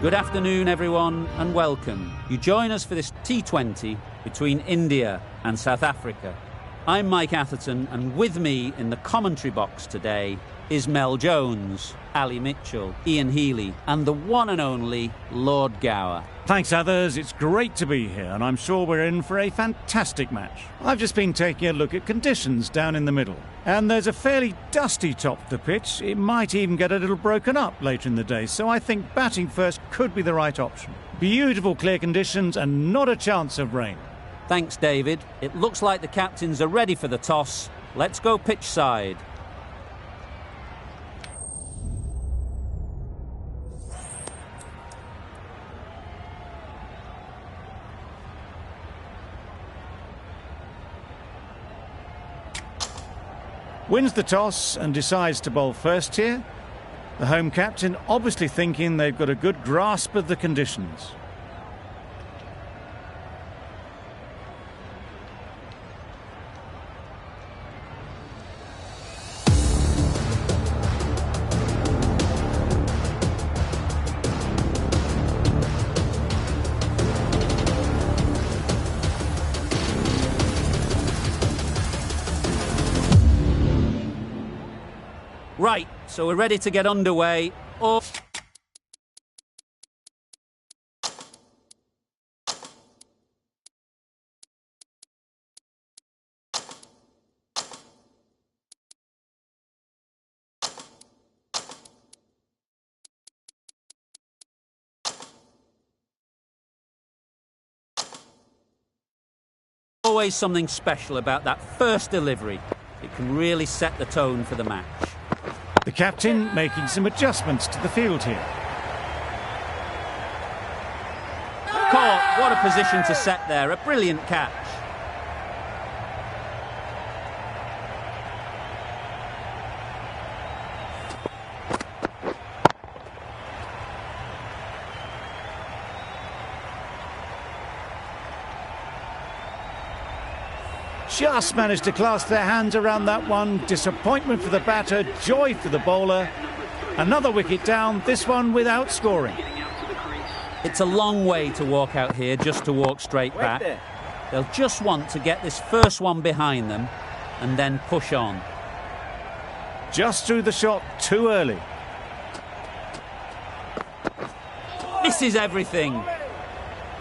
Good afternoon, everyone, and welcome. You join us for this T20 between India and South Africa. I'm Mike Atherton, and with me in the commentary box today is Mel Jones, Ali Mitchell, Ian Healy, and the one and only Lord Gower. Thanks, others. It's great to be here, and I'm sure we're in for a fantastic match. I've just been taking a look at conditions down in the middle, and there's a fairly dusty top of the pitch. It might even get a little broken up later in the day, so I think batting first could be the right option. Beautiful clear conditions and not a chance of rain. Thanks, David. It looks like the captains are ready for the toss. Let's go pitch side. Wins the toss and decides to bowl first here. The home captain obviously thinking they've got a good grasp of the conditions. Right, so we're ready to get underway. Always something special about that first delivery. It can really set the tone for the match. The captain making some adjustments to the field here. Caught, what a position to set there, a brilliant catch. Just managed to clasp their hands around that one. Disappointment for the batter, joy for the bowler. Another wicket down, this one without scoring. It's a long way to walk out here just to walk straight back. They'll just want to get this first one behind them and then push on. Just threw the shot too early. Misses everything.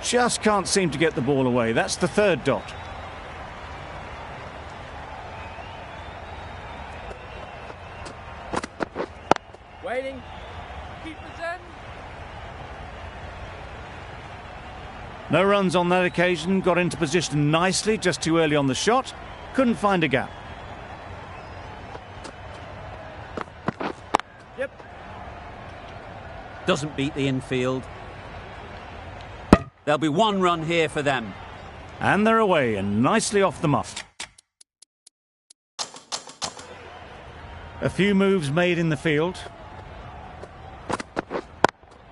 Just can't seem to get the ball away. That's the third dot. Waiting. Keep the zen. No runs on that occasion. Got into position nicely, just too early on the shot. Couldn't find a gap. Yep. Doesn't beat the infield. There'll be one run here for them. And they're away and nicely off the muff. A few moves made in the field.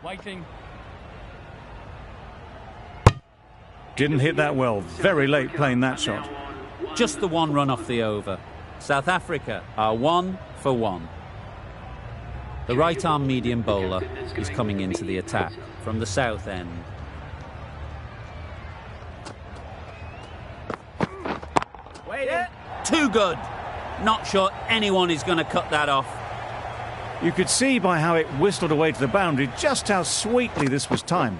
Waiting. Didn't hit that well. Very late playing that shot. Just the one run off the over. South Africa are 1 for 1. The right-arm medium bowler is coming into the attack from the south end. Waiting. Too good. Not sure anyone is going to cut that off. You could see by how it whistled away to the boundary just how sweetly this was timed.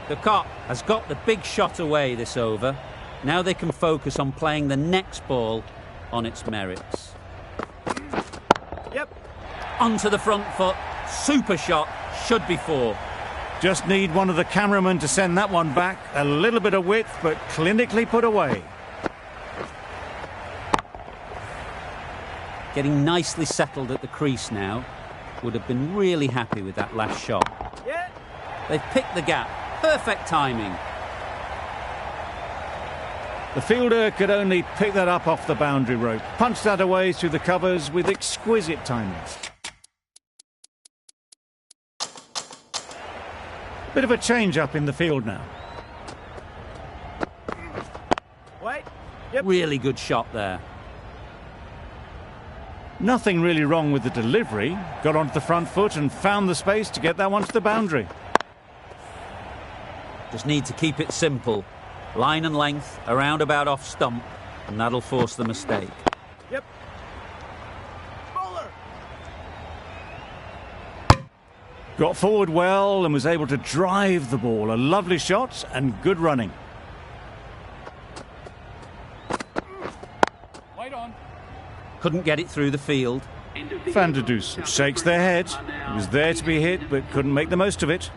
The cop has got the big shot away this over. Now they can focus on playing the next ball on its merits. Yep. Onto the front foot. Super shot. Should be 4. Just need one of the cameramen to send that one back. A little bit of width, but clinically put away. Getting nicely settled at the crease now. Would have been really happy with that last shot. Yeah. They've picked the gap. Perfect timing. The fielder could only pick that up off the boundary rope. Punched that away through the covers with exquisite timing. Bit of a change up in the field now. Wait. Yep. Really good shot there. Nothing really wrong with the delivery. Got onto the front foot and found the space to get that one to the boundary. Just need to keep it simple. Line and length, around about off stump, and that'll force the mistake. Yep. Bowler. Got forward well and was able to drive the ball. A lovely shot and good running. Wait on. Couldn't get it through the field. Van der Dusen shakes their head. It was there to be hit, but couldn't make the most of it.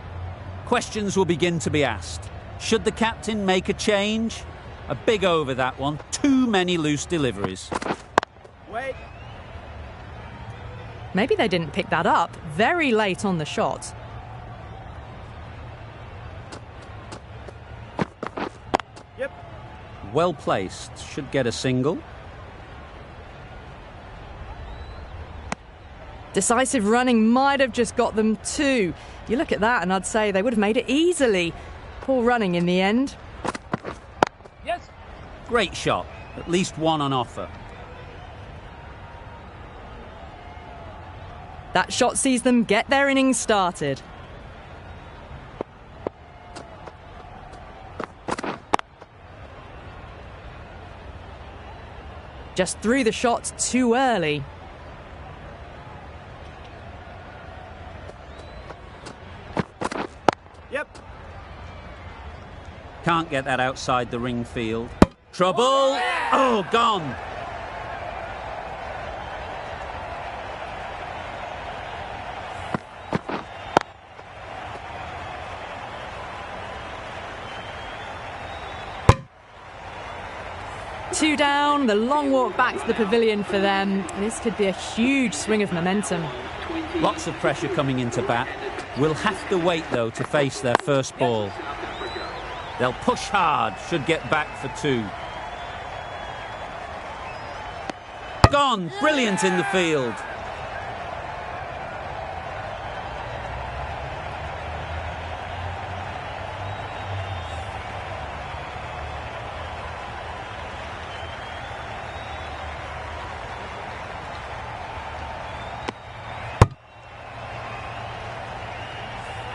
Questions will begin to be asked. Should the captain make a change? A big over that one. Too many loose deliveries. Wait. Maybe they didn't pick that up very late on the shot. Yep. Well placed. Should get a single. Decisive running might have just got them two. You look at that and I'd say they would have made it easily. Poor running in the end. Yes. Great shot. At least one on offer. That shot sees them get their innings started. Just threw the shot too early. Yep. Can't get that outside the ring field. Trouble! Oh, gone! Two down, the long walk back to the pavilion for them. This could be a huge swing of momentum. Lots of pressure coming into bat. Will have to wait, though, to face their first ball. They'll push hard, should get back for two. Gone! Brilliant in the field.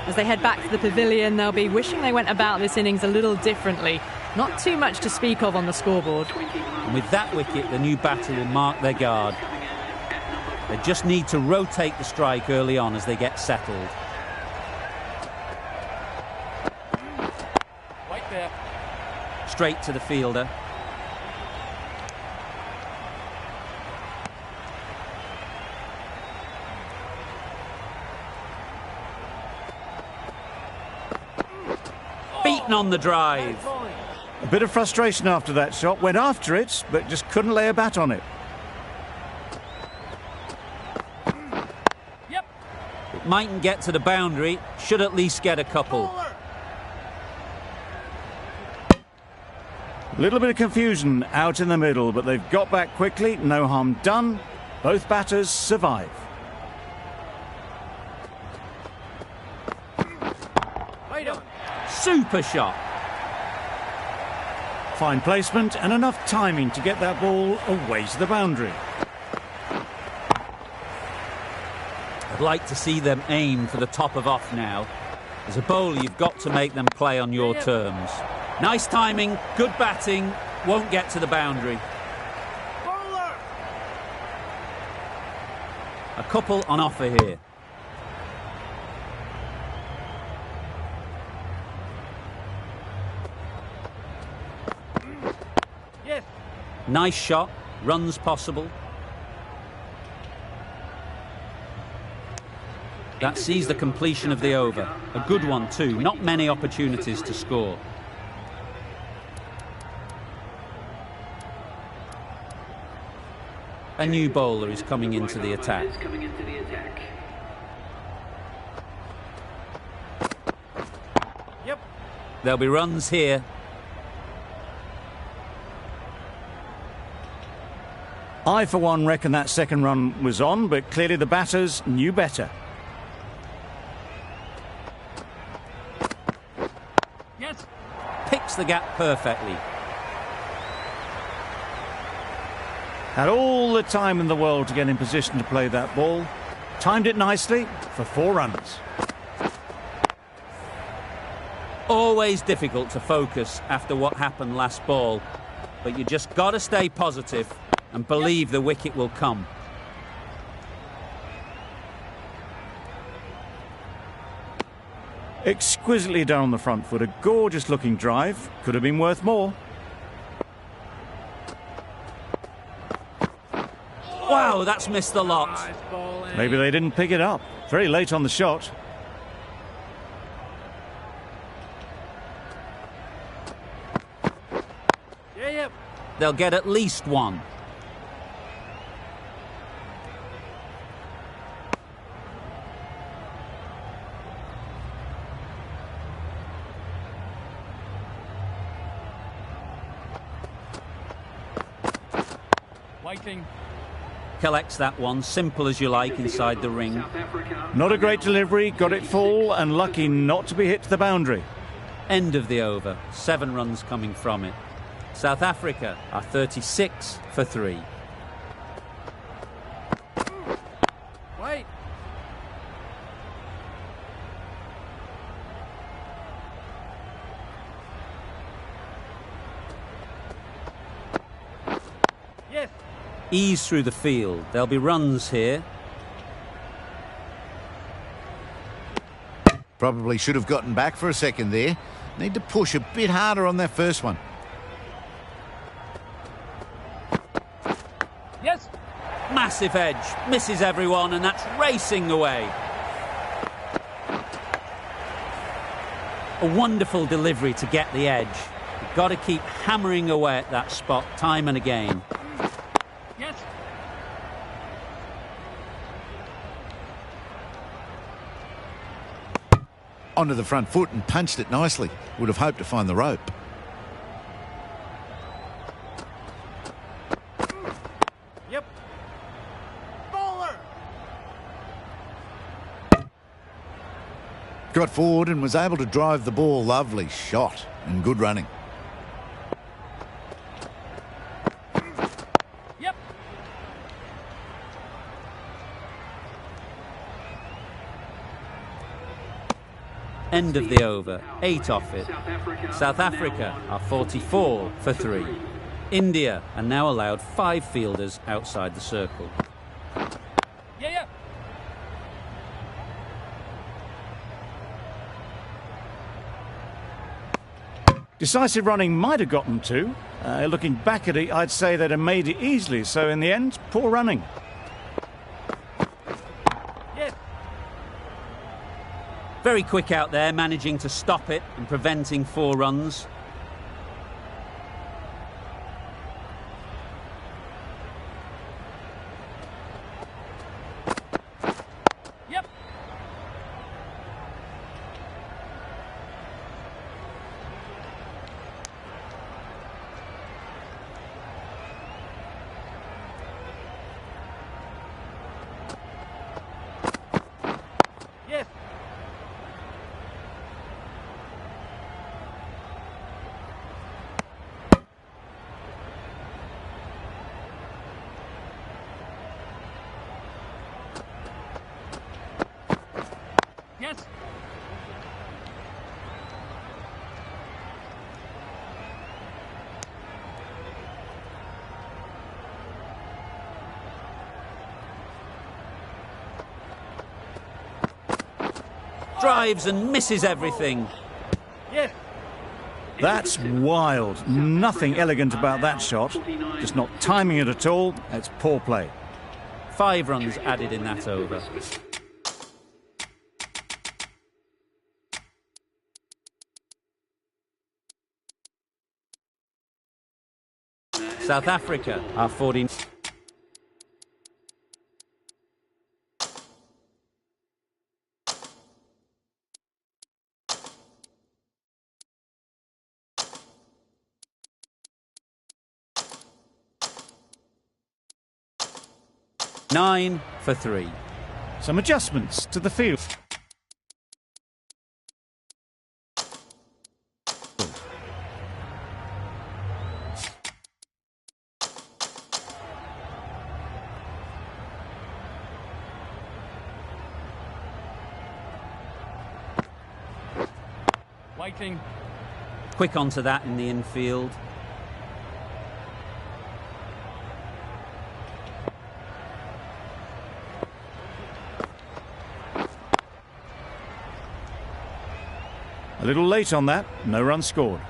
As they head back to the pavilion, they'll be wishing they went about this innings a little differently. Not too much to speak of on the scoreboard. And with that wicket, the new batter will mark their guard. They just need to rotate the strike early on as they get settled. Right there. Straight to the fielder. Beaten on the drive. A bit of frustration after that shot. Went after it, but just couldn't lay a bat on it. Yep. It mightn't get to the boundary. Should at least get a couple. Bowler. A little bit of confusion out in the middle, but they've got back quickly. No harm done. Both batters survive. Wait on. Super shot. Fine placement and enough timing to get that ball away to the boundary. I'd like to see them aim for the top of off now. As a bowler, you've got to make them play on your terms. Nice timing, good batting, won't get to the boundary. Bowler. A couple on offer here. Yes. Nice shot, runs possible. That sees the completion of the over. A good one too, not many opportunities to score. A new bowler is coming into the attack. Yep. There'll be runs here. I, for one, reckon that second run was on, but clearly the batters knew better. Yes. Picks the gap perfectly. Had all the time in the world to get in position to play that ball. Timed it nicely for 4 runs. Always difficult to focus after what happened last ball, but you just got to stay positive and believe the wicket will come. Exquisitely done on the front foot. A gorgeous looking drive. Could have been worth more. Wow, that's missed the lot. Nice bowling. Maybe they didn't pick it up. Very late on the shot. Yeah. They'll get at least 1. Waiting. Collects that one, simple as you like, inside the ring. Not a great delivery. Got it full and lucky not to be hit to the boundary. End of the over. 7 runs coming from it. South Africa are 36 for 3. Wait. Yes. Ease through the field. There'll be runs here. Probably should have gotten back for a second there. Need to push a bit harder on that first one. Yes. Massive edge. Misses everyone, and that's racing away. A wonderful delivery to get the edge. You've got to keep hammering away at that spot time and again. Yes. Onto the front foot and punched it nicely. Would have hoped to find the rope. Yep. Bowler. Got forward and was able to drive the ball. Lovely shot and good running. Yep. End of the over. 8 off it. South Africa are 44 for 3. India are now allowed 5 fielders outside the circle. Yeah. Decisive running might have gotten 2. Looking back at it, I'd say they'd have made it easily. So in the end, poor running. Yes. Very quick out there, managing to stop it and preventing 4 runs. Yep. Yes. Yes. Drives and misses everything. Yes. That's wild. Nothing elegant about that shot. Just not timing it at all. It's poor play. 5 runs added in that over. South Africa are 14. Nine for 3. Some adjustments to the field. Waiting. Quick onto that in the infield. A little late on that, no run scored.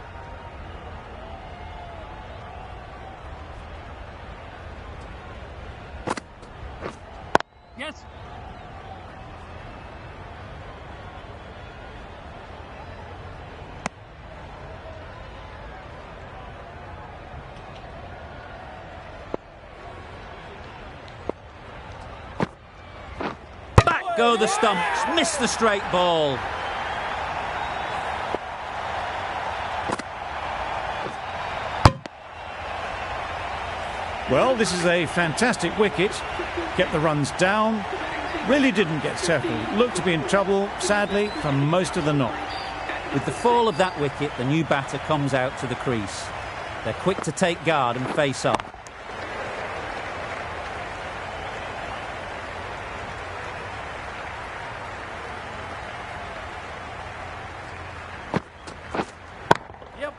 Yes. Back go the stumps. Missed the straight ball. Well, this is a fantastic wicket. Kept the runs down. Really didn't get settled. Looked to be in trouble, sadly, for most of the knock. With the fall of that wicket, the new batter comes out to the crease. They're quick to take guard and face up. Yep.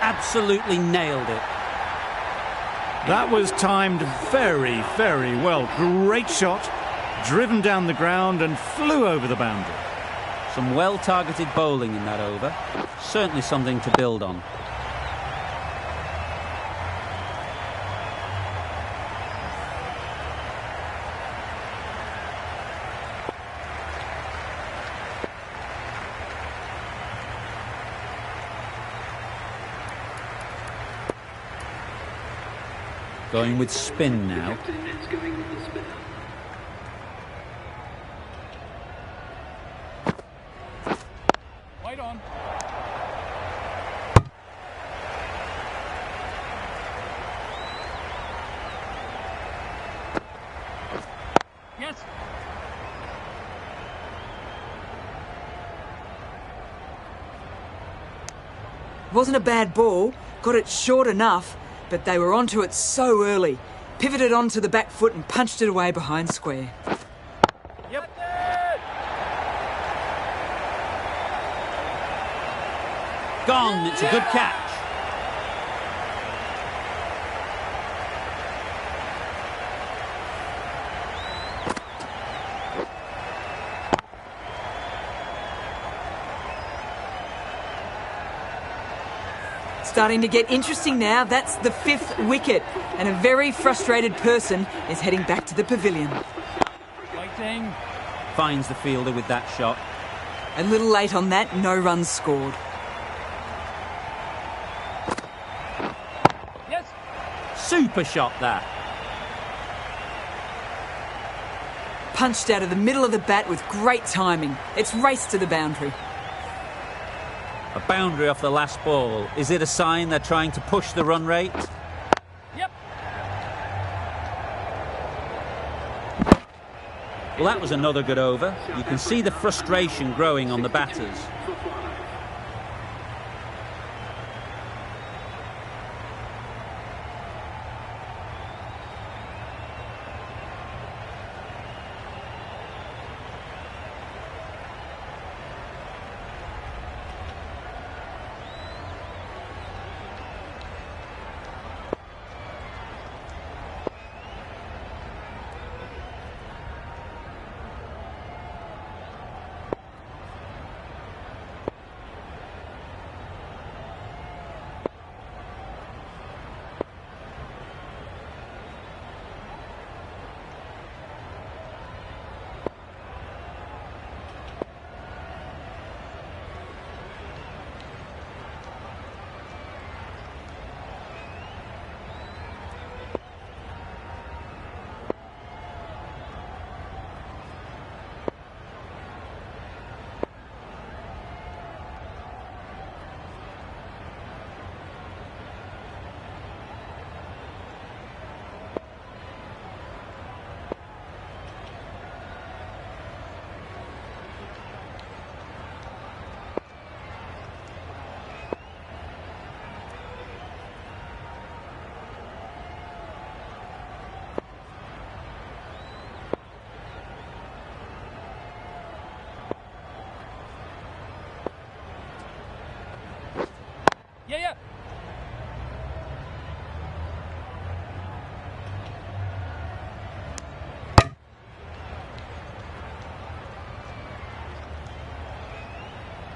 Absolutely nailed it. That was timed very, very well. Great shot, driven down the ground and flew over the boundary. Some well-targeted bowling in that over. Certainly something to build on. Going with spin now. Wait on. Yes. Wasn't a bad ball, got it short enough, but they were onto it so early. Pivoted onto the back foot and punched it away behind square. Yep. Gone, it's a good catch. Starting to get interesting now. That's the 5th wicket, and a very frustrated person is heading back to the pavilion. Waiting. Finds the fielder with that shot. A little late on that, no runs scored. Yes. Super shot that. Punched out of the middle of the bat with great timing. It's raced to the boundary. A boundary off the last ball. Is it a sign they're trying to push the run rate? Yep. Well, that was another good over. You can see the frustration growing on the batters.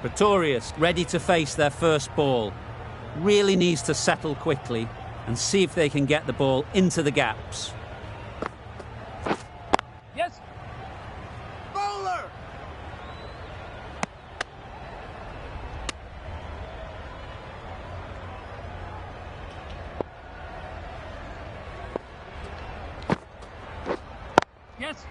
Pretorius ready to face their first ball. Really needs to settle quickly and see if they can get the ball into the gaps. Yes. Bowler! Yes.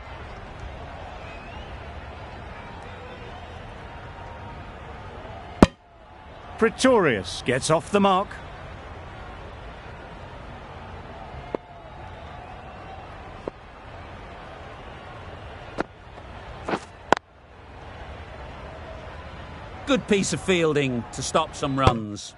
Pretorius gets off the mark. Good piece of fielding to stop some runs.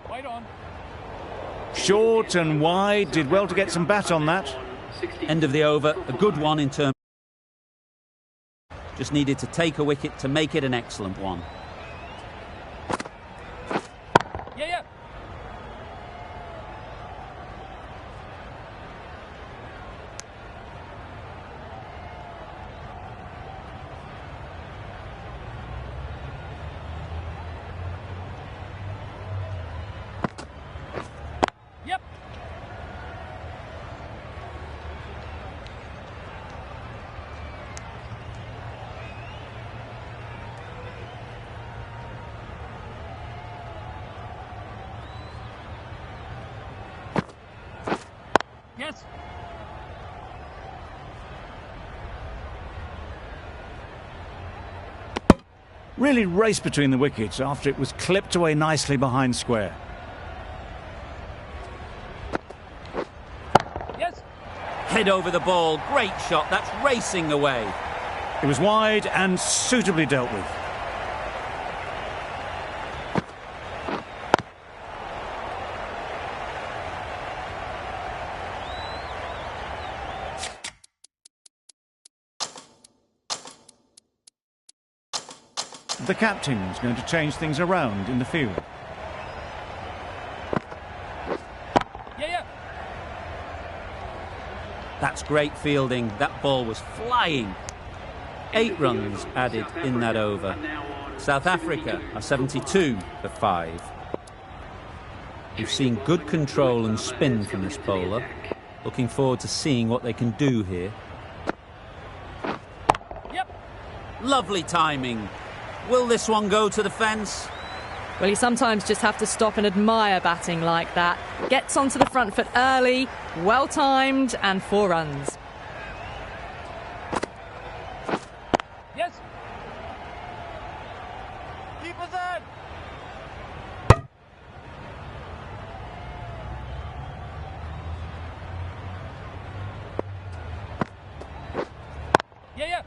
Right on. Short and wide, did well to get some bat on that. End of the over, a good one in terms. Just needed to take a wicket to make it an excellent one. Yeah, yeah. Yep. Yes. Really raced between the wickets after it was clipped away nicely behind square. Yes. Head over the ball, great shot, that's racing away. It was wide and suitably dealt with. The captain's going to change things around in the field. Yeah, yeah. That's great fielding, that ball was flying. 8 runs added in that over. South Africa are 72 for 5. We've seen good control and spin from this bowler. Looking forward to seeing what they can do here. Yep. Lovely timing. Will this one go to the fence? Well, you sometimes just have to stop and admire batting like that. Gets onto the front foot early, well timed, and 4 runs. Yes. Keep us in. Yeah, yeah.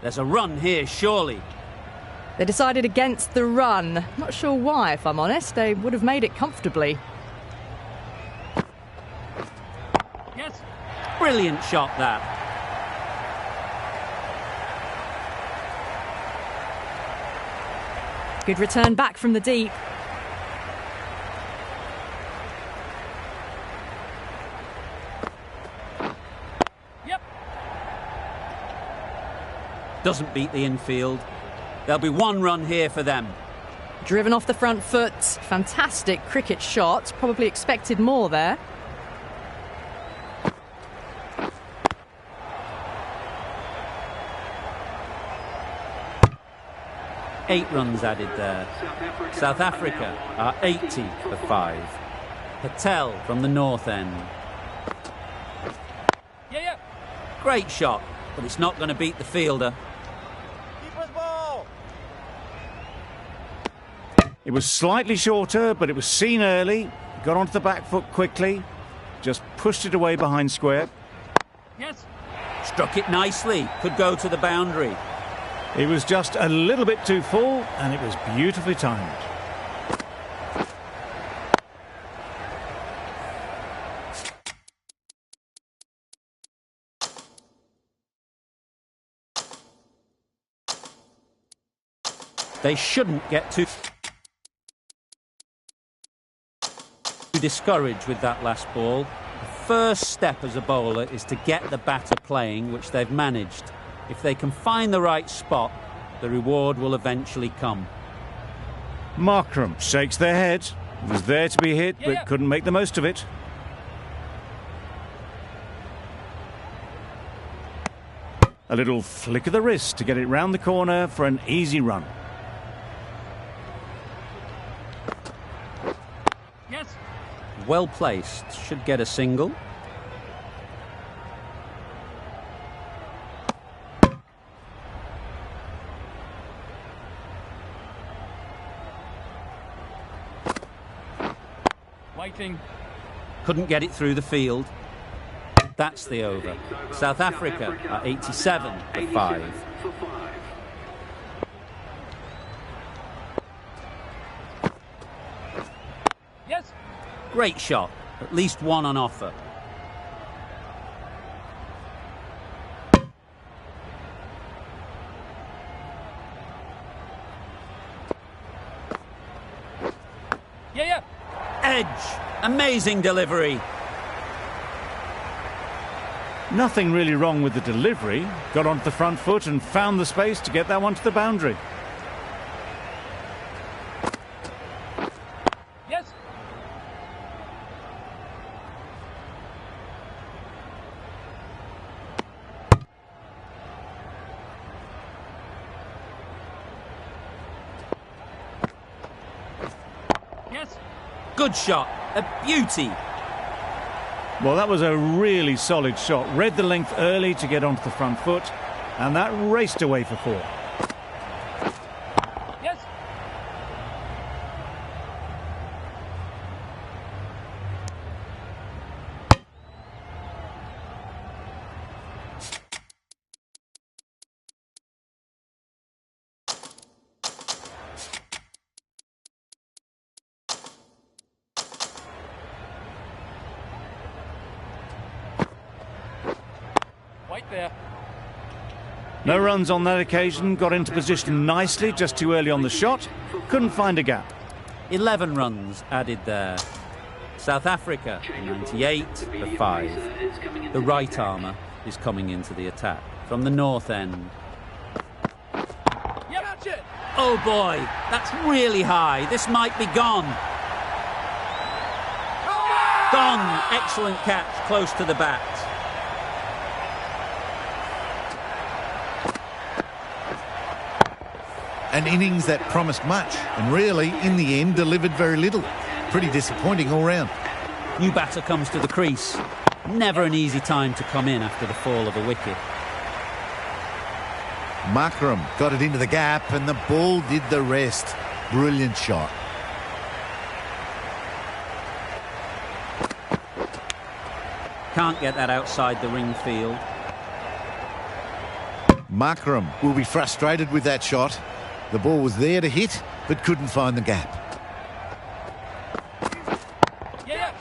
There's a run here, surely. They decided against the run. Not sure why, if I'm honest. They would have made it comfortably. Yes. Brilliant shot, that. Good return back from the deep. Yep. Doesn't beat the infield. There'll be 1 run here for them. Driven off the front foot. Fantastic cricket shot. Probably expected more there. Eight runs added there. South Africa are 80 for 5. Patel from the north end. Yeah, yeah. Great shot, but it's not going to beat the fielder. Keeper's ball. It was slightly shorter, but it was seen early. Got onto the back foot quickly. Just pushed it away behind square. Yes. Struck it nicely. Could go to the boundary. It was just a little bit too full, and it was beautifully timed. They shouldn't get too discouraged with that last ball. The first step as a bowler is to get the batter playing, which they've managed. If they can find the right spot, the reward will eventually come. Markram shakes their head. Was there to be hit, but couldn't make the most of it. A little flick of the wrist to get it round the corner for an easy run. Yes. Well placed. Should get a single. Waiting. Couldn't get it through the field. That's the over. South Africa are 87 for 5. Yes. Great shot. At least one on offer. Yeah. Edge. Amazing delivery. Nothing really wrong with the delivery. Got onto the front foot and found the space to get that one to the boundary. Yes. Yes. Good shot. A beauty. Well, that was a really solid shot. Read the length early to get onto the front foot, and that raced away for 4. Yes. Wait there. No runs on that occasion. Got into position nicely, just too early on the shot. Couldn't find a gap. 11 runs added there. South Africa 98 for 5. The right armour is coming into the attack from the north end. Yep. Catch it. Oh boy, that's really high. This might be gone. Gone. Excellent catch, close to the bat. An innings that promised much and really, in the end, delivered very little. Pretty disappointing all round. New batter comes to the crease. Never an easy time to come in after the fall of a wicket. Markram got it into the gap and the ball did the rest. Brilliant shot. Can't get that outside the ring field. Markram will be frustrated with that shot. The ball was there to hit, but couldn't find the gap. Yeah.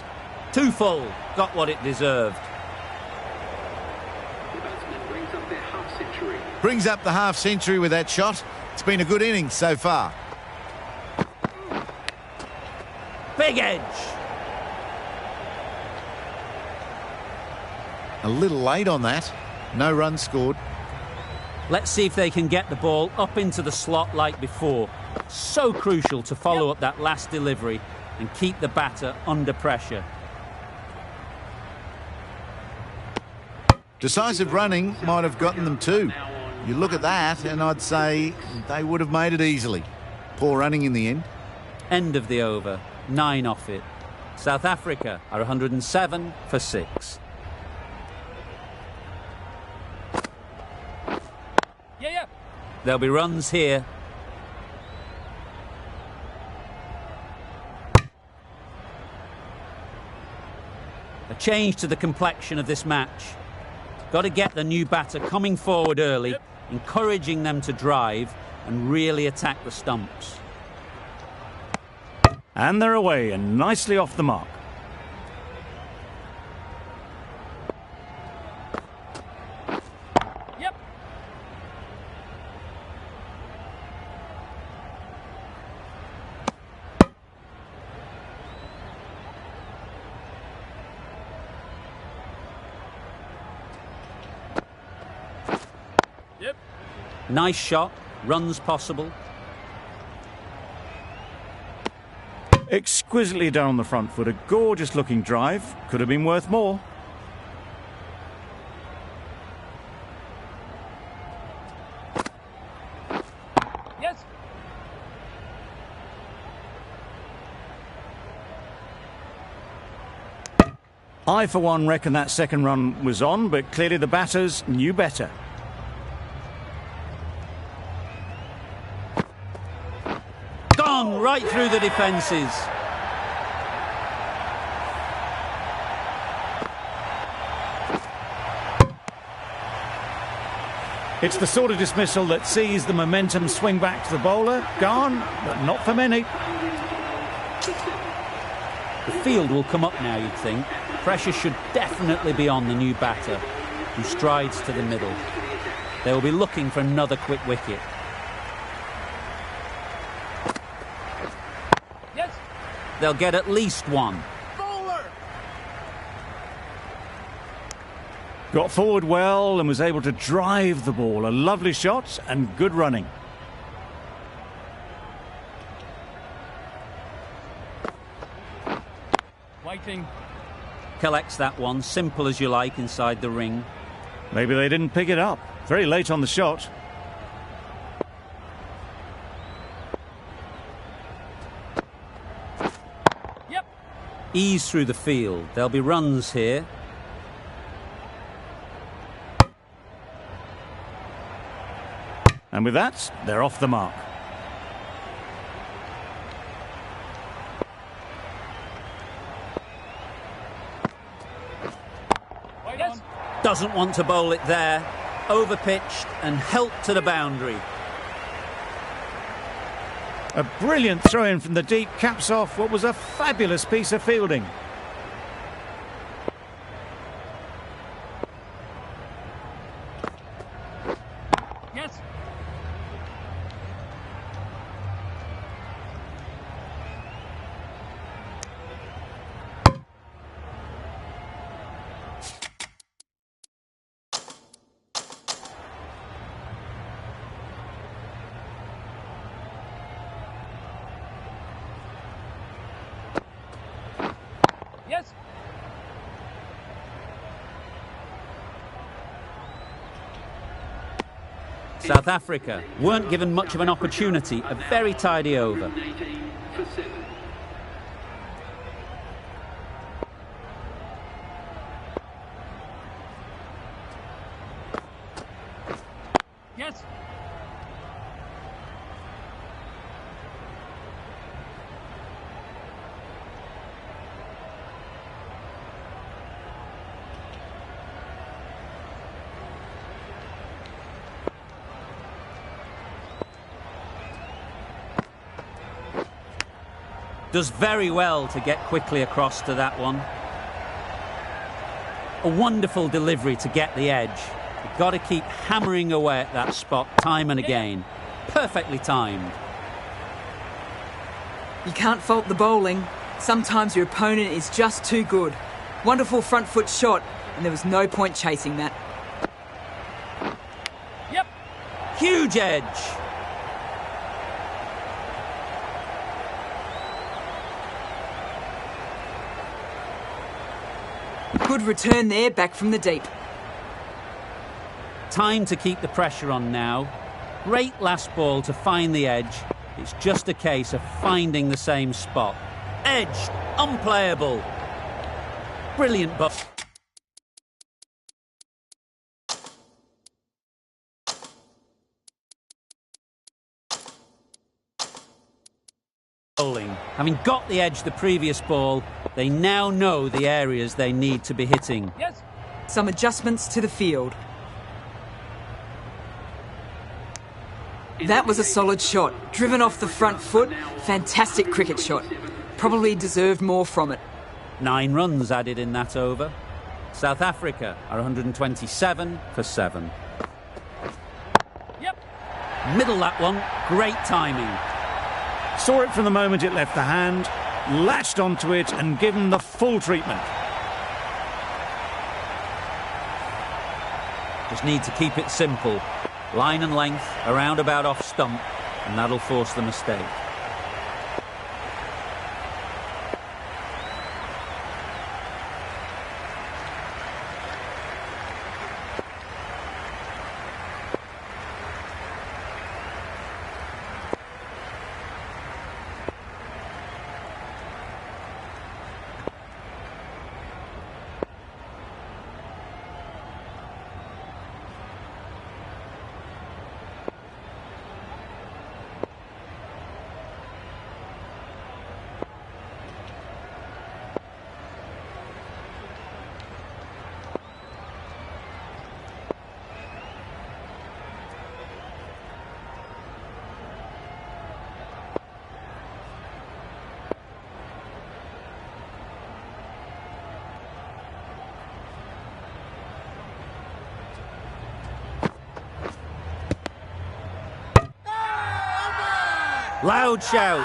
Too full. Got what it deserved. Brings up the half century with that shot. It's been a good innings so far. Big edge. A little late on that. No runs scored. Let's see if they can get the ball up into the slot like before. So crucial to follow up that last delivery and keep the batter under pressure. Decisive running might have gotten them too. You look at that and I'd say they would have made it easily. Poor running in the end. End of the over. 9 off it. South Africa are 107 for 6. Yeah. There'll be runs here. A change to the complexion of this match. Got to get the new batter coming forward early, encouraging them to drive and really attack the stumps. And they're away and nicely off the mark. Nice shot, runs possible. Exquisitely done on the front foot, a gorgeous looking drive, could have been worth more. Yes. I, for one, reckon that second run was on, but clearly the batters knew better. Gone right through the defences. It's the sort of dismissal that sees the momentum swing back to the bowler. Gone, but not for many. The field will come up now, you'd think. Pressure should definitely be on the new batter, who strides to the middle. They will be looking for another quick wicket. Yes. They'll get at least one. Got forward well and was able to drive the ball. A lovely shot and good running. Waiting. Collects that one, simple as you like, inside the ring. Maybe they didn't pick it up. Very late on the shot. Yep. Ease through the field. There'll be runs here. And with that, they're off the mark. Yes. Doesn't want to bowl it there. Overpitched and helped to the boundary. A brilliant throw-in from the deep caps off what was a fabulous piece of fielding. Yes. Yes. South Africa weren't given much of an opportunity. A very tidy over. Yes. Does very well to get quickly across to that one. A wonderful delivery to get the edge. You've got to keep hammering away at that spot time and again. Perfectly timed. You can't fault the bowling. Sometimes your opponent is just too good. Wonderful front foot shot, and there was no point chasing that. Yep. Huge edge. Good return there, back from the deep. Time to keep the pressure on now. Great last ball to find the edge. It's just a case of finding the same spot. Edged, unplayable. Brilliant bowling. Having got the edge the previous ball, they now know the areas they need to be hitting. Yes. Some adjustments to the field. That was a solid shot. Driven off the front foot. Fantastic cricket shot. Probably deserved more from it. 9 runs added in that over. South Africa are 127 for 7. Yep. Middle that one. Great timing. Saw it from the moment it left the hand, latched onto it and given the full treatment. Just need to keep it simple. Line and length, around about off stump, and that'll force the mistake. Loud shout.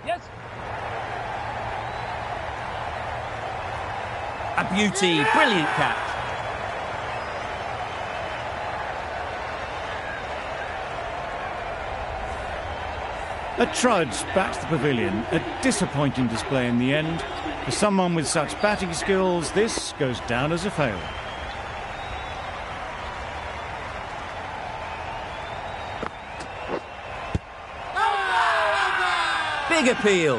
Yes. A beauty, brilliant catch. A trudge back to the pavilion. A disappointing display in the end. For someone with such batting skills, this goes down as a fail. Big appeal.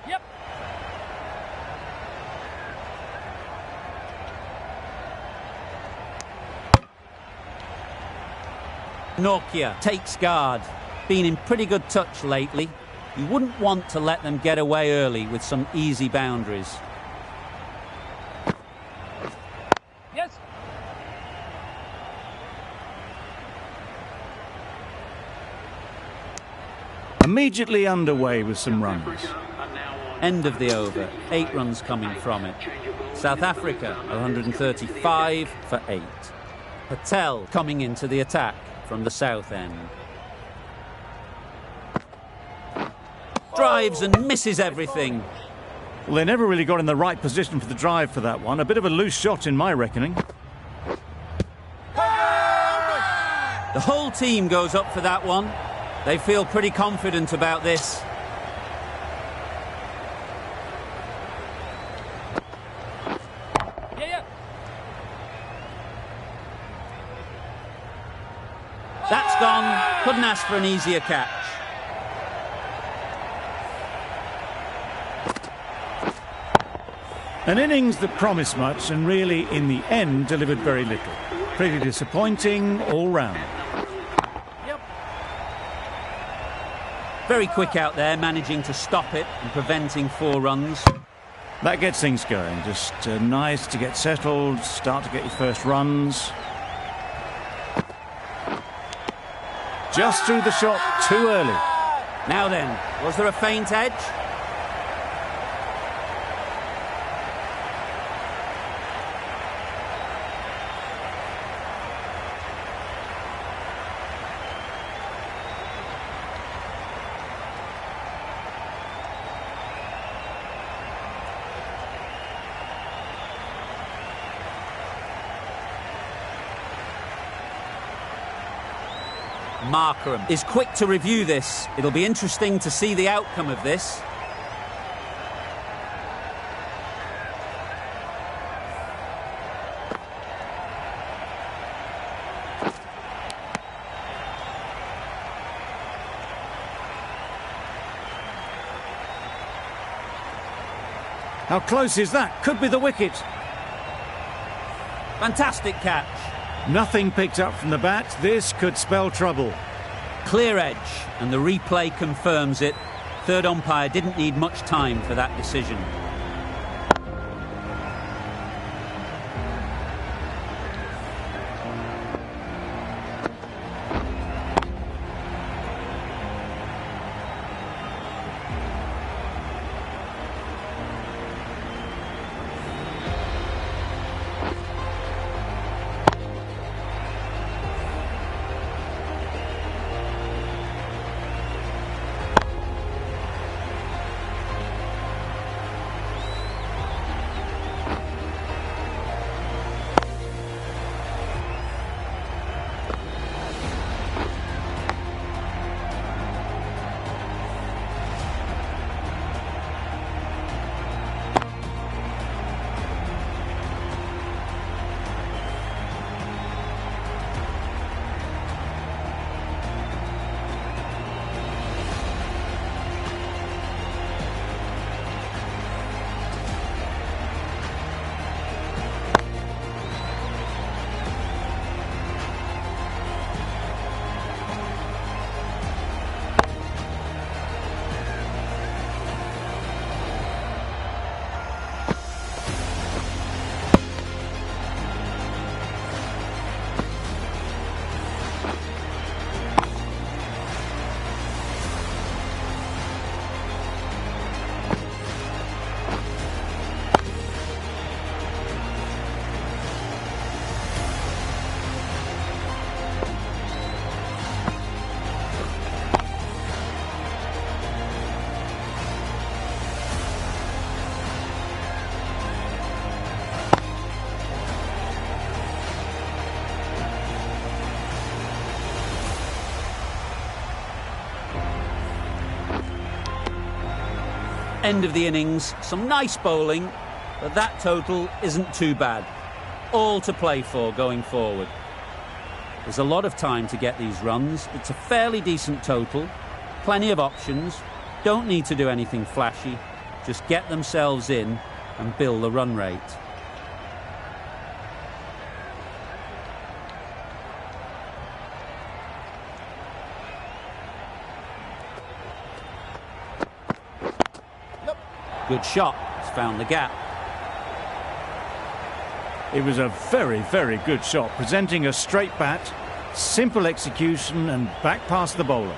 Yep. Nokia takes guard. Been in pretty good touch lately. You wouldn't want to let them get away early with some easy boundaries. Yes. Immediately underway with some runs. End of the over. 8 runs coming from it. South Africa 135 for 8. Patel coming into the attack from the south end. Drives and misses everything. Well, they never really got in the right position for the drive for that one. A bit of a loose shot in my reckoning. The whole team goes up for that one. They feel pretty confident about this. Yeah. That's gone. Couldn't ask for an easier catch. An innings that promised much and really, in the end, delivered very little. Pretty disappointing all round. Yep. Very quick out there, managing to stop it and preventing 4 runs. That gets things going. Just nice to get settled, start to get your first runs. Just threw the shot too early. Now then, was there a faint edge? Markram is quick to review this. It'll be interesting to see the outcome of this. How close is that? Could be the wicket. Fantastic catch. Nothing picked up from the bat. This could spell trouble. Clear edge, and the replay confirms it. Third umpire didn't need much time for that decision. End of the innings, some nice bowling, but that total isn't too bad. All to play for going forward. There's a lot of time to get these runs. It's a fairly decent total, plenty of options, don't need to do anything flashy, just get themselves in and build the run rate. Good shot, it's found the gap. It was a very, very good shot, presenting a straight bat, simple execution and back past the bowler.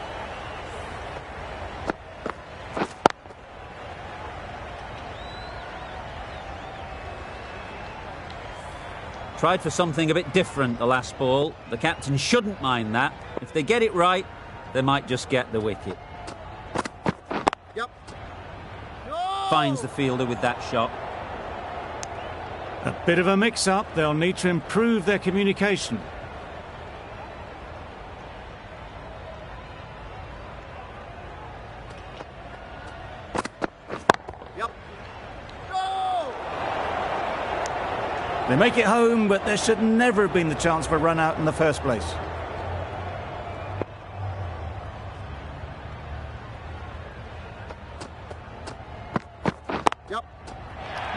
Tried for something a bit different the last ball. The captain shouldn't mind that. If they get it right, they might just get the wicket. Finds the fielder with that shot. A bit of a mix-up. They'll need to improve their communication. They make it home, but there should never have been the chance for a run out in the first place.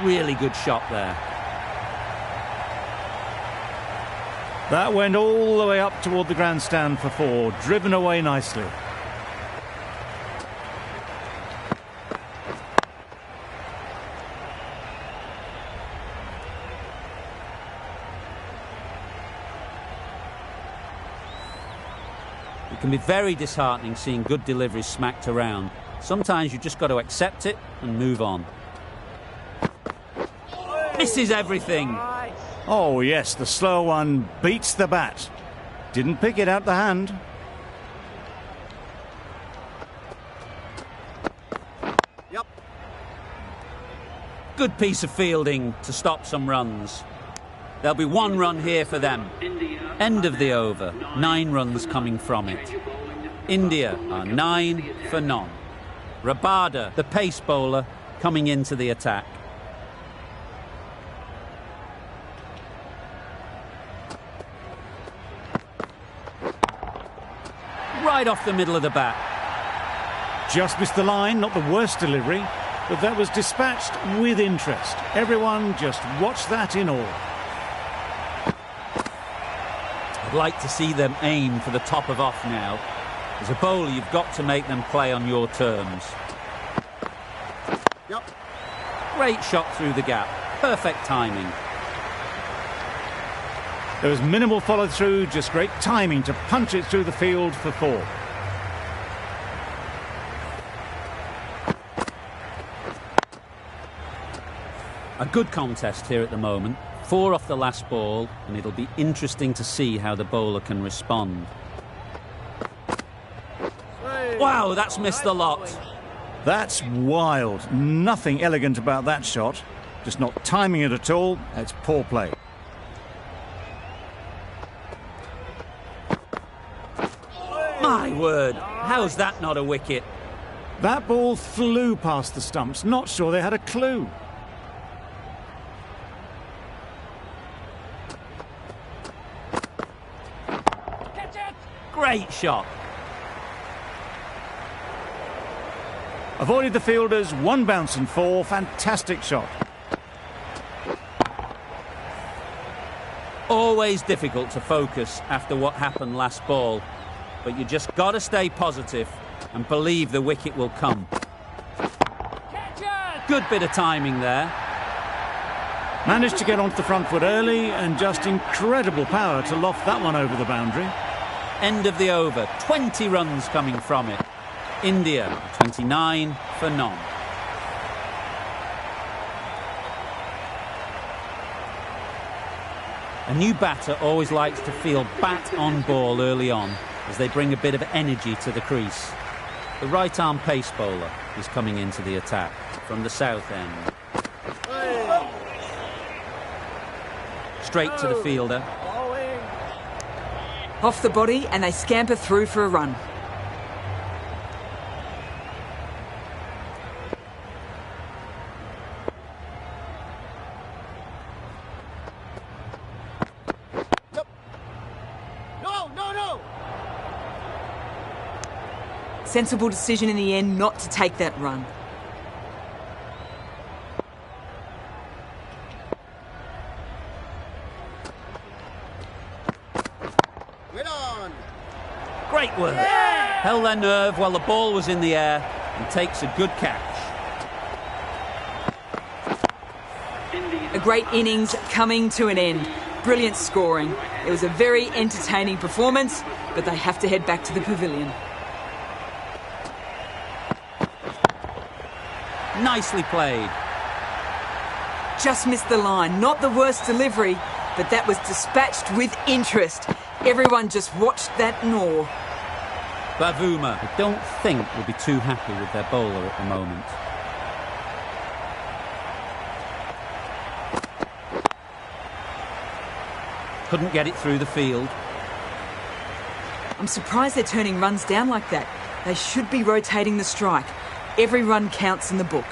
Really good shot there. That went all the way up toward the grandstand for 4, driven away nicely. It can be very disheartening seeing good deliveries smacked around. Sometimes you've just got to accept it and move on. Misses everything. Oh yes, the slow one beats the bat. Didn't pick it out the hand. Good piece of fielding to stop some runs. There'll be 1 run here for them. End of the over, 9 runs coming from it. India are 9 for none. Rabada, the pace bowler, coming into the attack. Right off the middle of the bat. Just missed the line, not the worst delivery, but that was dispatched with interest. Everyone just watched that in awe. I'd like to see them aim for the top of off now. As a bowler, you've got to make them play on your terms. Great shot through the gap. Perfect timing. There was minimal follow-through, just great timing to punch it through the field for 4. A good contest here at the moment. 4 off the last ball, and it'll be interesting to see how the bowler can respond. Wow, that's missed the lot. That's wild. Nothing elegant about that shot. Just not timing it at all. It's poor play. My word, how's that not a wicket? That ball flew past the stumps. Not sure they had a clue. Catch it! Great shot. Avoided the fielders, 1 bounce and 4. Fantastic shot. Always difficult to focus after what happened last ball, but you just got to stay positive and believe the wicket will come. Catch it! Good bit of timing there. Managed to get onto the front foot early and just incredible power to loft that one over the boundary. End of the over, 20 runs coming from it. India, 29 for none. A new batter always likes to feel bat on ball early on as they bring a bit of energy to the crease. The right arm pace bowler is coming into the attack from the south end. Straight to the fielder. Off the body and they scamper through for a run. Sensible decision in the end not to take that run. Great work. Held their nerve while the ball was in the air and takes a good catch. A great innings coming to an end. Brilliant scoring. It was a very entertaining performance, but they have to head back to the pavilion. Nicely played. Just missed the line. Not the worst delivery, but that was dispatched with interest. Everyone just watched that gnaw. Bavuma, I don't think will be too happy with their bowler at the moment. Couldn't get it through the field. I'm surprised they're turning runs down like that. They should be rotating the strike. Every run counts in the book.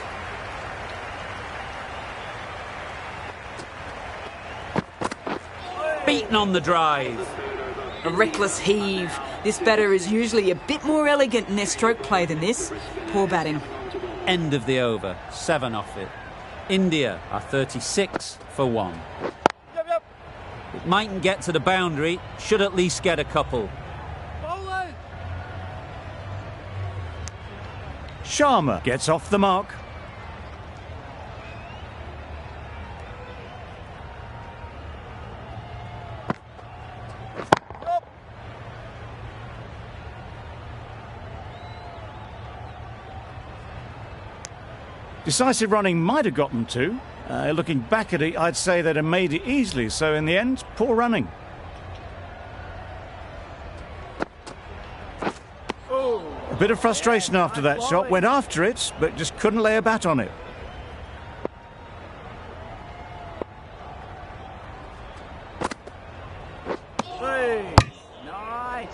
Beaten on the drive. A reckless heave. This batter is usually a bit more elegant in their stroke play than this. Poor batting. End of the over. 7 off it. India are 36 for 1. It mightn't get to the boundary. Should at least get a couple. Sharma gets off the mark. Decisive running might have got them too. Looking back at it, I'd say they'd have made it easily. So in the end, poor running. A bit of frustration after that shot. Went after it, but just couldn't lay a bat on it. Nice.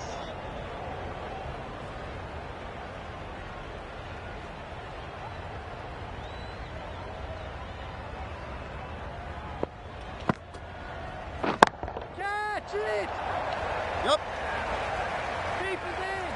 Catch it. Yep. Keep it in.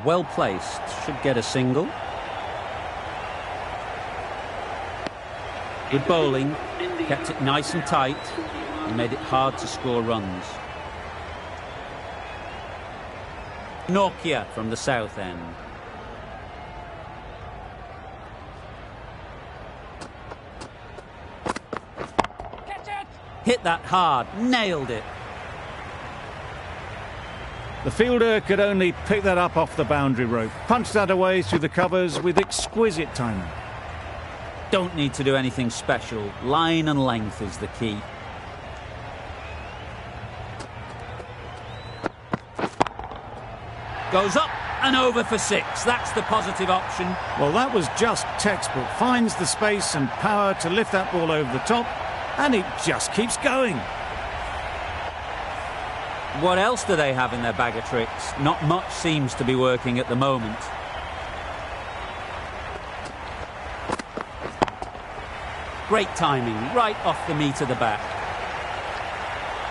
Well placed. Should get a single. Good bowling. Kept it nice and tight and made it hard to score runs. Nokia from the south end. Catch it. Hit that hard. Nailed it. The fielder could only pick that up off the boundary rope. Punched that away through the covers with exquisite timing. Don't need to do anything special. Line and length is the key. Goes up and over for 6. That's the positive option. Well, that was just textbook. Finds the space and power to lift that ball over the top, and it just keeps going. What else do they have in their bag of tricks? Not much seems to be working at the moment. Great timing, right off the meat of the bat.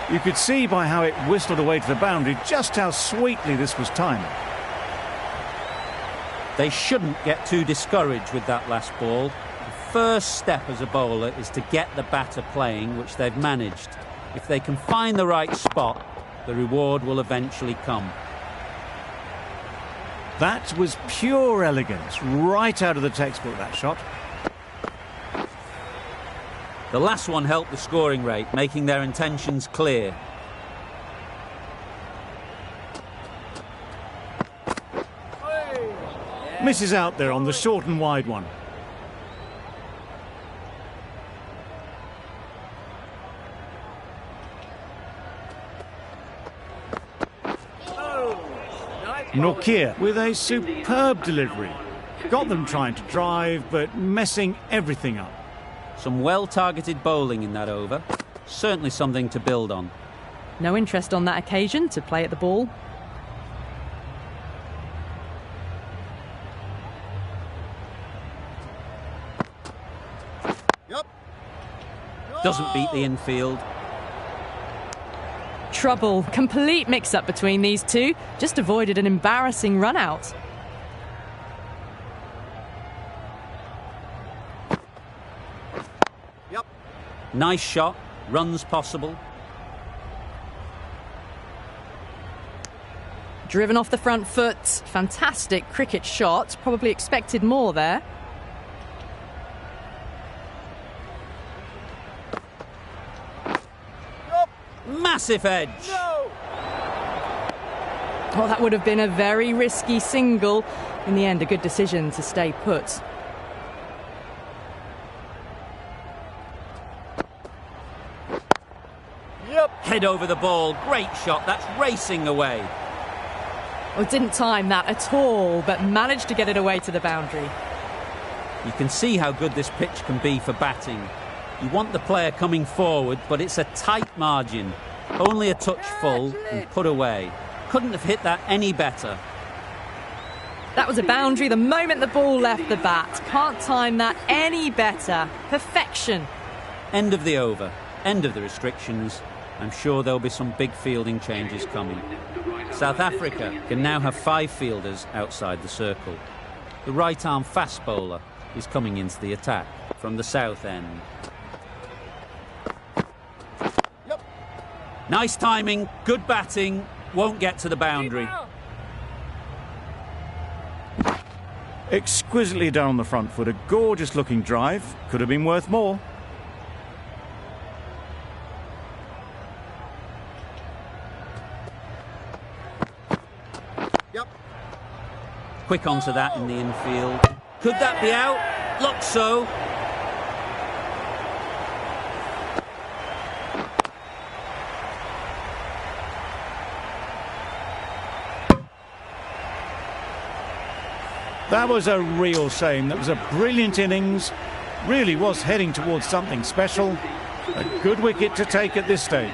You could see by how it whistled away to the boundary just how sweetly this was timed. They shouldn't get too discouraged with that last ball. The first step as a bowler is to get the batter playing, which they've managed. If they can find the right spot, the reward will eventually come. That was pure elegance, right out of the textbook, that shot. The last one helped the scoring rate, making their intentions clear. Misses out there on the short and wide one. Nokia with a superb delivery. Got them trying to drive, but messing everything up. Some well-targeted bowling in that over. Certainly something to build on. No interest on that occasion to play at the ball. Doesn't beat the infield. Trouble. Complete mix-up between these two. Just avoided an embarrassing run-out. Yep. Nice shot. Runs possible. Driven off the front foot. Fantastic cricket shot. Probably expected more there. Massive edge. No. Oh, that would have been a very risky single. In the end, a good decision to stay put. Yep. Head over the ball. Great shot. That's racing away. Oh, didn't time that at all, but managed to get it away to the boundary. You can see how good this pitch can be for batting. You want the player coming forward, but it's a tight margin. Only a touch full and put away. Couldn't have hit that any better. That was a boundary the moment the ball left the bat. Can't time that any better. Perfection. End of the over. End of the restrictions. I'm sure there'll be some big fielding changes coming. South Africa can now have 5 fielders outside the circle. The right-arm fast bowler is coming into the attack from the south end. Yep. Nice timing, good batting, won't get to the boundary. Exquisitely down the front foot, a gorgeous looking drive. Could have been worth more. Yep. Quick onto that in the infield. Could that be out? Looks so. That was a real shame. That was a brilliant innings. Really was heading towards something special. A good wicket to take at this stage.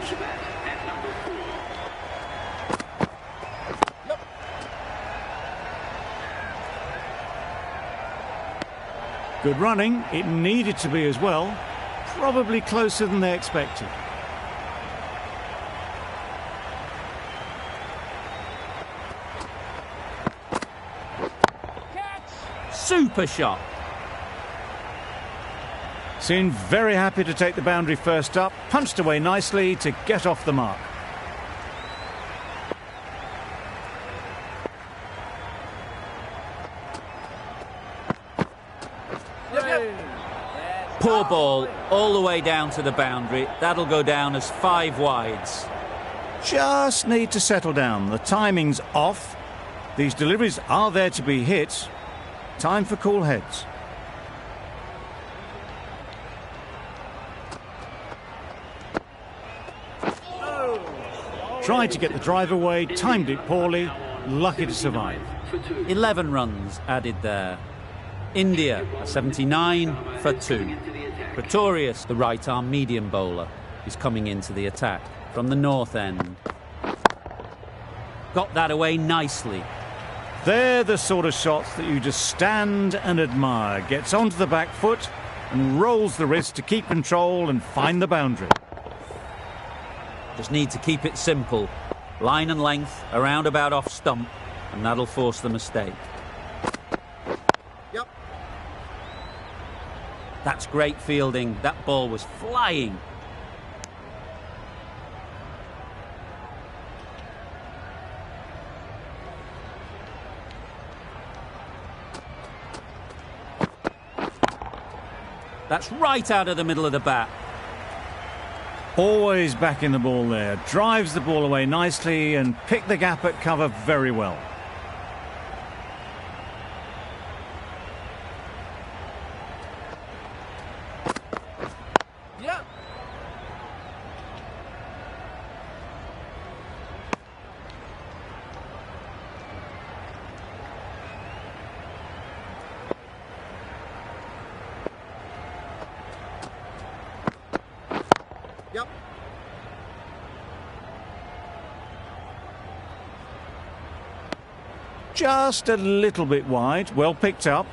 Good running. It needed to be as well. Probably closer than they expected. Super shot. Seemed very happy to take the boundary first up. Punched away nicely to get off the mark. Poor ball all the way down to the boundary. That'll go down as 5 wides. Just need to settle down. The timing's off. These deliveries are there to be hit. Time for cool heads. Tried to get the drive away, timed it poorly, lucky to survive. 11 runs added there. India, 79 for 2. Pretorius, the right-arm medium bowler, is coming into the attack from the north end. Got that away nicely. They're the sort of shots that you just stand and admire. Gets onto the back foot and rolls the wrist to keep control and find the boundary. Just need to keep it simple. Line and length, around about off stump, and that'll force the mistake. Yep. That's great fielding. That ball was flying. That's right out of the middle of the bat. Always back in the ball there. Drives the ball away nicely and picked the gap at cover very well. Yep. Yep. Just a little bit wide. Well picked up.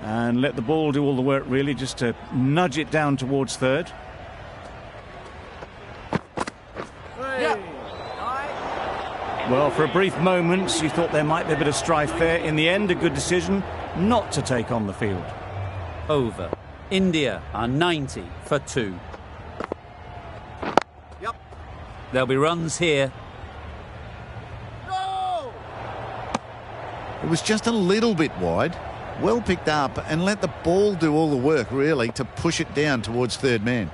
And let the ball do all the work really, just to nudge it down towards third. Well, for a brief moment, you thought there might be a bit of strife there. In the end, a good decision not to take on the field. Over. India are 90 for 2. Yep. There'll be runs here. No! It was just a little bit wide. Well picked up and let the ball do all the work, really, to push it down towards third man.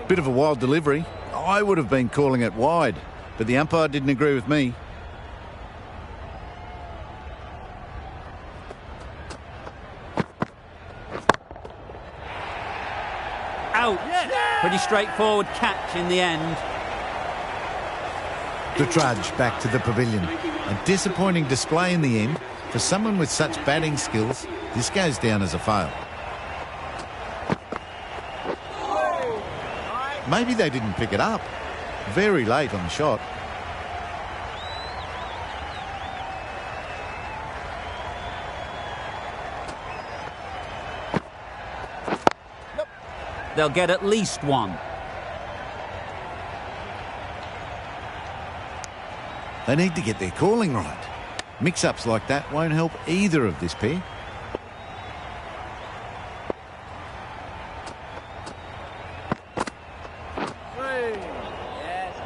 Bit of a wild delivery. I would have been calling it wide, but the umpire didn't agree with me. Out. Pretty straightforward catch in the end. The trudge back to the pavilion. A disappointing display in the end. For someone with such batting skills, this goes down as a fail. Maybe they didn't pick it up. Very late on the shot. They'll get at least one. They need to get their calling right. Mix-ups like that won't help either of this pair.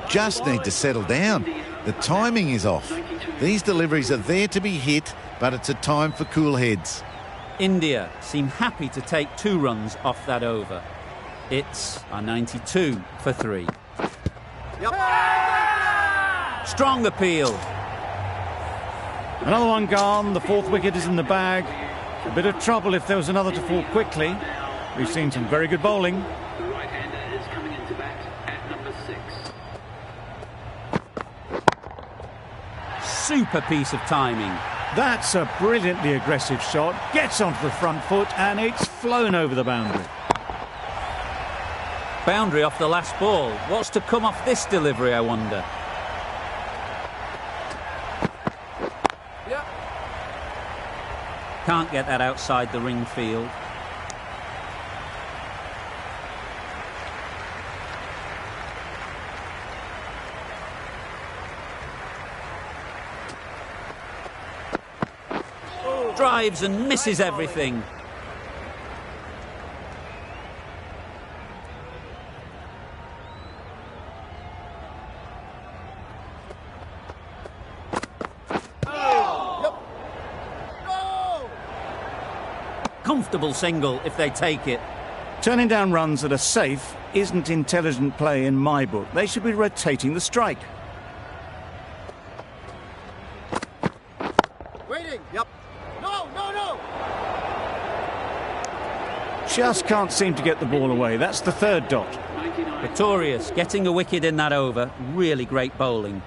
Just need to settle down. The timing is off. These deliveries are there to be hit, but it's a time for cool heads. India seem happy to take 2 runs off that over. It's a 92 for 3. Strong appeal. Another one gone. The 4th wicket is in the bag. A bit of trouble if there was another to fall quickly. We've seen some very good bowling. The right-hander is coming into bat at number 6. Super piece of timing. That's a brilliantly aggressive shot. Gets onto the front foot and it's flown over the boundary. Boundary off the last ball. What's to come off this delivery, I wonder? Can't get that outside the ring field. Drives and misses everything. Comfortable single if they take it. Turning down runs that are safe isn't intelligent play in my book. They should be rotating the strike. Waiting. Yep. No. Just can't seem to get the ball away. That's the 3rd dot. Victorious, getting a wicket in that over. Really great bowling.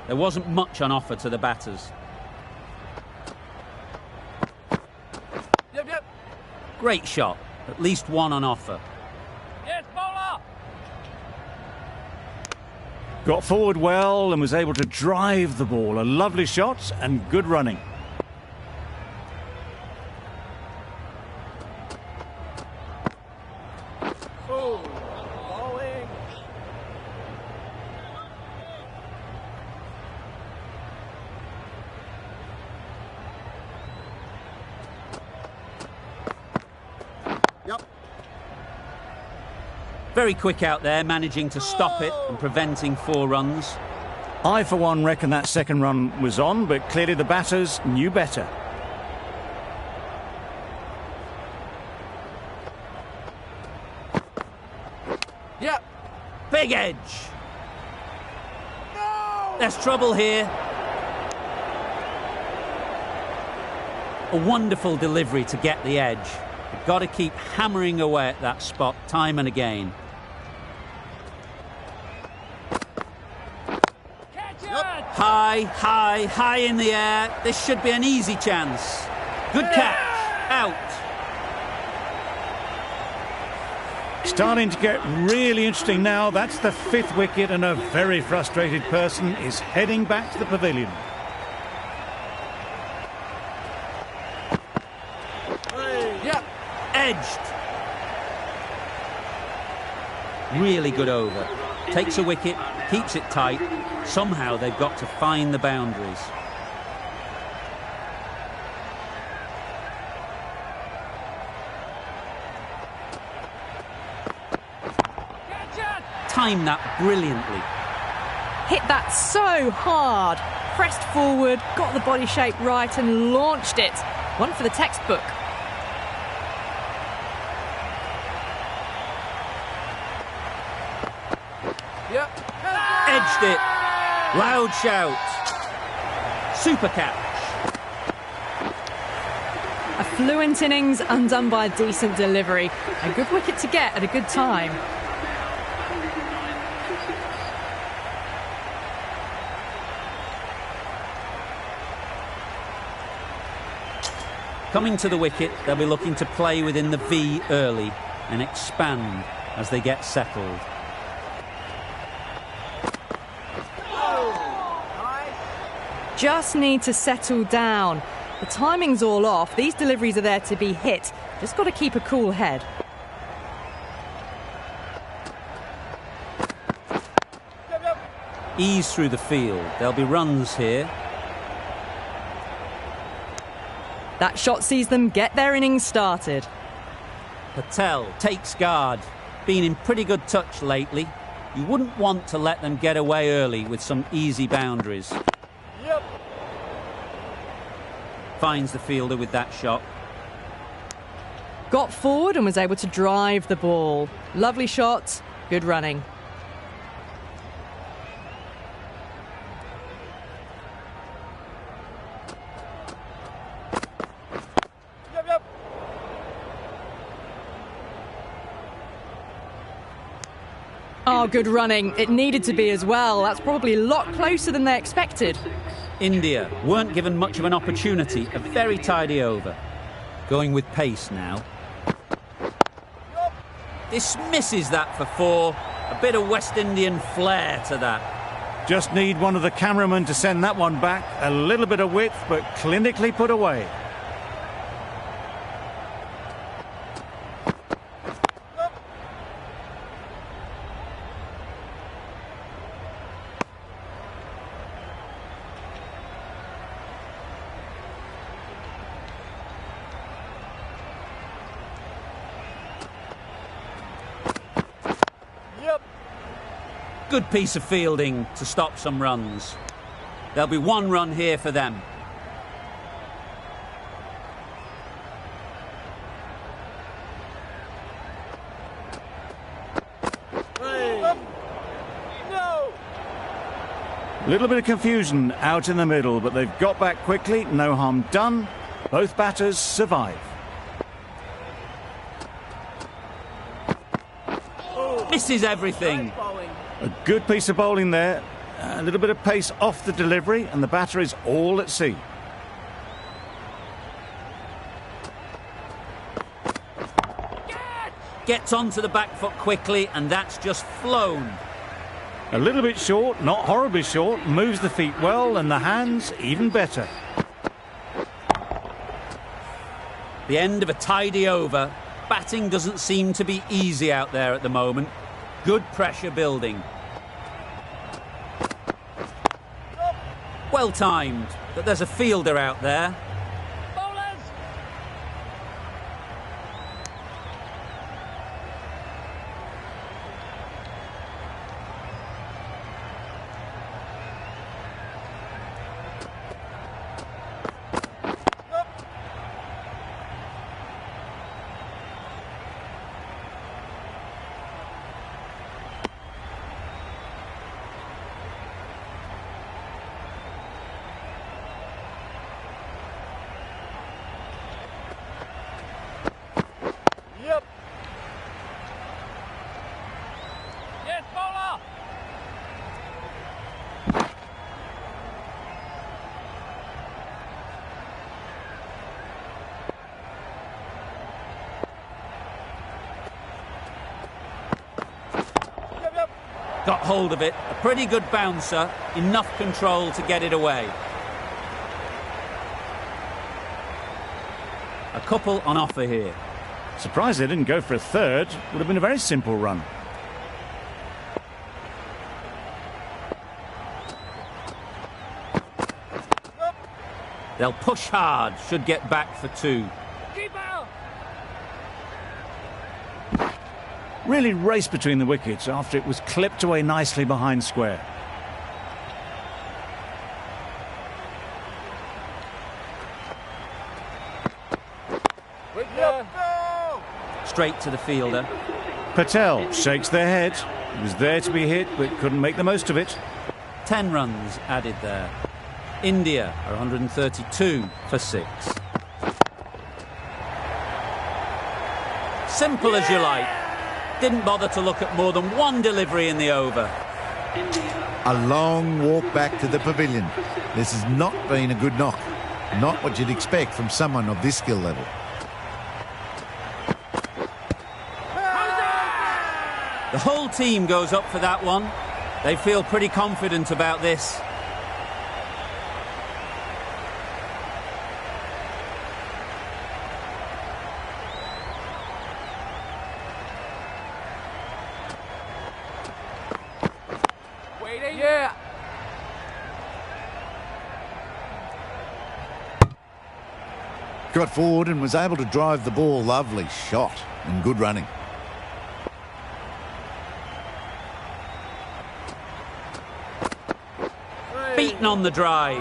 There wasn't much on offer to the batters. Great shot. At least one on offer. Yes, bowler! Got forward well and was able to drive the ball. A lovely shot and good running. Very quick out there, managing to stop it and preventing 4 runs. I, for one, reckon that 2nd run was on, but clearly the batters knew better. Yep. Big edge. No! There's trouble here. A wonderful delivery to get the edge. You've got to keep hammering away at that spot time and again. High in the air. This should be an easy chance. Good catch. Out. Starting to get really interesting now. That's the 5th wicket and a very frustrated person is heading back to the pavilion. Edged. Really good over. Takes a wicket, keeps it tight. Somehow they've got to find the boundaries. Timed that brilliantly. Hit that so hard. Pressed forward, got the body shape right and launched it. One for the textbook. Edged it. Loud shout. Super catch. A fluent innings undone by a decent delivery. A good wicket to get at a good time. Coming to the wicket, they'll be looking to play within the V early and expand as they get settled. Just need to settle down. The timing's all off. These deliveries are there to be hit. Just got to keep a cool head. Ease through the field. There'll be runs here. That shot sees them get their innings started. Patel takes guard. Been in pretty good touch lately. You wouldn't want to let them get away early with some easy boundaries. Finds the fielder with that shot. Got forward and was able to drive the ball. Lovely shot, good running. Oh, good running. It needed to be as well. That's probably a lot closer than they expected. India weren't given much of an opportunity. A very tidy over. Going with pace now. Dismisses that for 4. A bit of West Indian flair to that. Just need one of the cameramen to send that one back. A little bit of width, but clinically put away. Good piece of fielding to stop some runs. There'll be 1 run here for them. A little bit of confusion out in the middle, but they've got back quickly. No harm done. Both batters survive. Misses everything. A good piece of bowling there. A little bit of pace off the delivery, and the batter is all at sea. Gets onto the back foot quickly, and that's just flown. A little bit short, not horribly short. Moves the feet well, and the hands even better. The end of a tidy over. Batting doesn't seem to be easy out there at the moment. Good pressure building. Well timed, but there's a fielder out there. Bowlers! Yes, bowler! Got hold of it. A pretty good bouncer. Enough control to get it away. A couple on offer here. Surprised they didn't go for a third. Would have been a very simple run. They'll push hard, should get back for 2. Keeper! Really raced between the wickets after it was clipped away nicely behind square. Straight to the fielder. Patel shakes their head. He was there to be hit, but couldn't make the most of it. 10 runs added there. India are 132 for 6. Simple as you like. Didn't bother to look at more than one delivery in the over. A long walk back to the pavilion. This has not been a good knock. Not what you'd expect from someone of this skill level. The whole team goes up for that one. They feel pretty confident about this. Waiting. Yeah. Got forward and was able to drive the ball. Lovely shot and good running. Beaten on the drive.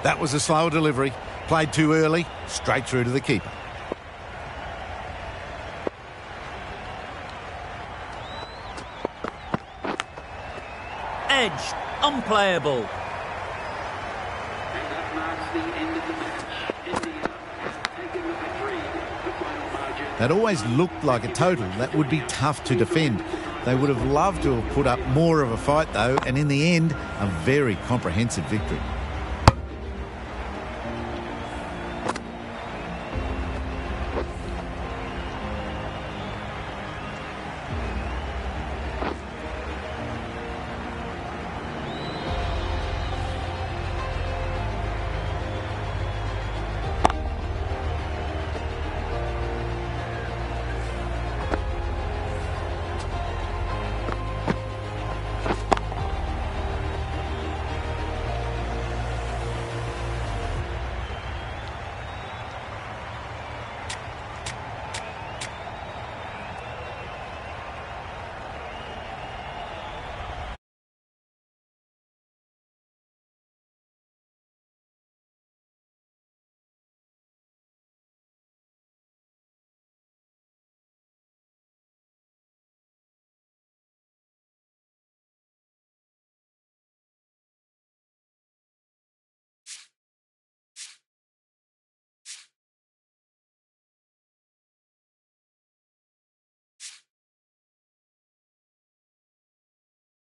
That was a slow delivery. Played too early, straight through to the keeper. Edged, unplayable. And that marks the end of the match. India has taken the victory. The final margin. That always looked like a total that would be tough to defend. They would have loved to have put up more of a fight though, and in the end, a very comprehensive victory.